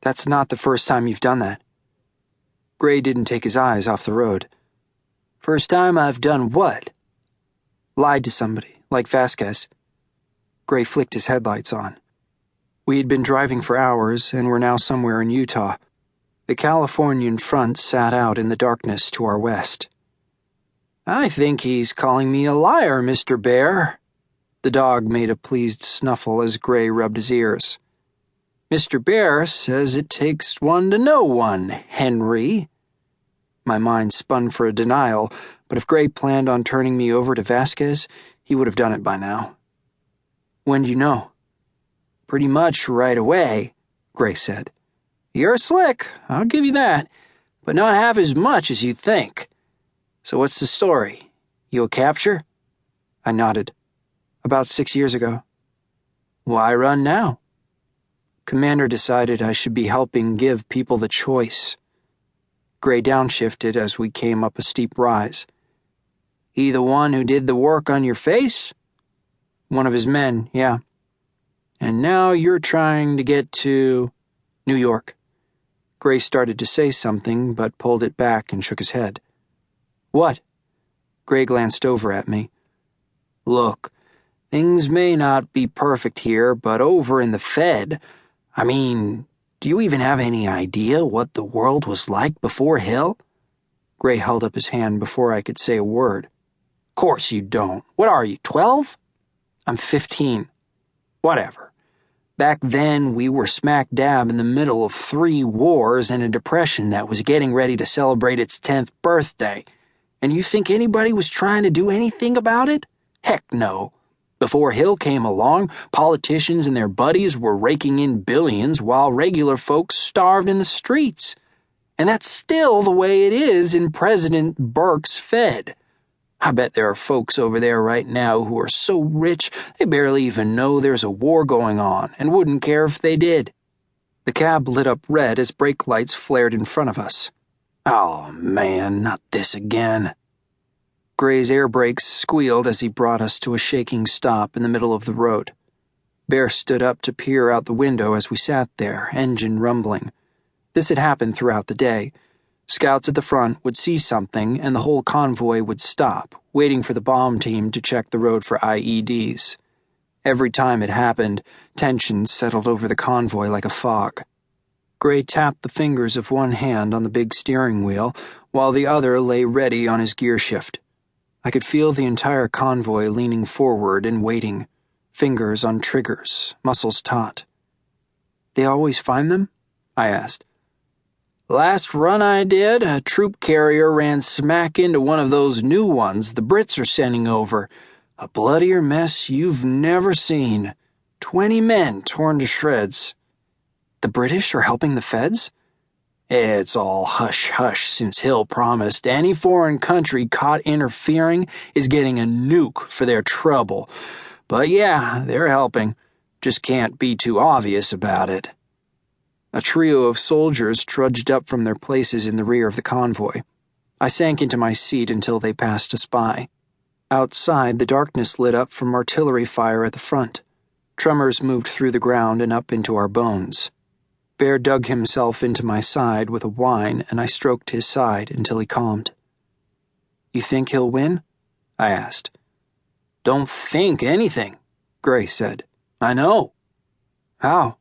That's not the first time you've done that. Gray didn't take his eyes off the road. First time I've done what? Lied to somebody, like Vasquez. Gray flicked his headlights on. We had been driving for hours and were now somewhere in Utah. The Californian front sat out in the darkness to our west. I think he's calling me a liar, Mr. Bear. The dog made a pleased snuffle as Gray rubbed his ears. Mr. Bear says it takes one to know one, Henry. My mind spun for a denial, but if Gray planned on turning me over to Vasquez, he would have done it by now. When do you know? Pretty much right away, Gray said. You're slick, I'll give you that, but not half as much as you think. So what's the story? You a capture? I nodded. About 6 years ago. Why run now? Commander decided I should be helping give people the choice. Gray downshifted as we came up a steep rise. He the one who did the work on your face? One of his men, yeah. And now you're trying to get to New York. Gray started to say something, but pulled it back and shook his head. What? Gray glanced over at me. Look, things may not be perfect here, but over in the Fed, do you even have any idea what the world was like before Hill? Gray held up his hand before I could say a word. Course you don't. What are you, 12? I'm 15. Whatever. Back then, we were smack dab in the middle of 3 wars and a depression that was getting ready to celebrate its 10th birthday. And you think anybody was trying to do anything about it? Heck no. Before Hill came along, politicians and their buddies were raking in billions while regular folks starved in the streets. And that's still the way it is in President Burke's Fed. I bet there are folks over there right now who are so rich they barely even know there's a war going on and wouldn't care if they did. The cab lit up red as brake lights flared in front of us. Oh man, not this again. Gray's air brakes squealed as he brought us to a shaking stop in the middle of the road. Bear stood up to peer out the window as we sat there, engine rumbling. This had happened throughout the day. Scouts at the front would see something and the whole convoy would stop, waiting for the bomb team to check the road for IEDs. Every time it happened, tension settled over the convoy like a fog. Gray tapped the fingers of one hand on the big steering wheel, while the other lay ready on his gear shift. I could feel the entire convoy leaning forward and waiting, fingers on triggers, muscles taut. They always find them? I asked. Last run I did, a troop carrier ran smack into one of those new ones the Brits are sending over. A bloodier mess you've never seen. 20 men torn to shreds. The British are helping the feds? It's all hush-hush since Hill promised any foreign country caught interfering is getting a nuke for their trouble. But yeah, they're helping. Just can't be too obvious about it. A trio of soldiers trudged up from their places in the rear of the convoy. I sank into my seat until they passed us by. Outside, the darkness lit up from artillery fire at the front. Tremors moved through the ground and up into our bones. Bear dug himself into my side with a whine, and I stroked his side until he calmed. You think he'll win? I asked. Don't think anything, Gray said. I know. How?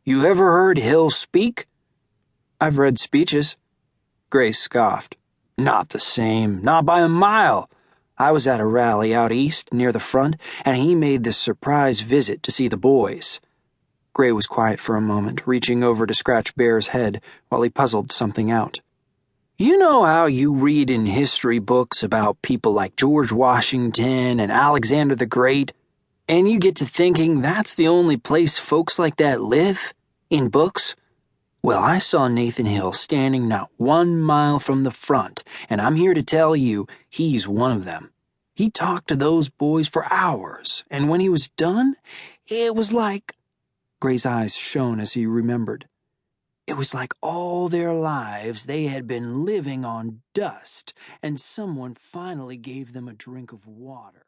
You ever heard Hill speak? I've read speeches. Gray scoffed. Not the same, not by a mile. I was at a rally out east near the front, and he made this surprise visit to see the boys. Gray was quiet for a moment, reaching over to scratch Bear's head while he puzzled something out. You know how you read in history books about people like George Washington and Alexander the Great, and you get to thinking that's the only place folks like that live? In books? Well, I saw Nathan Hill standing not 1 mile from the front, and I'm here to tell you he's one of them. He talked to those boys for hours, and when he was done, it was like... Gray's eyes shone as he remembered. It was like all their lives they had been living on dust, and someone finally gave them a drink of water.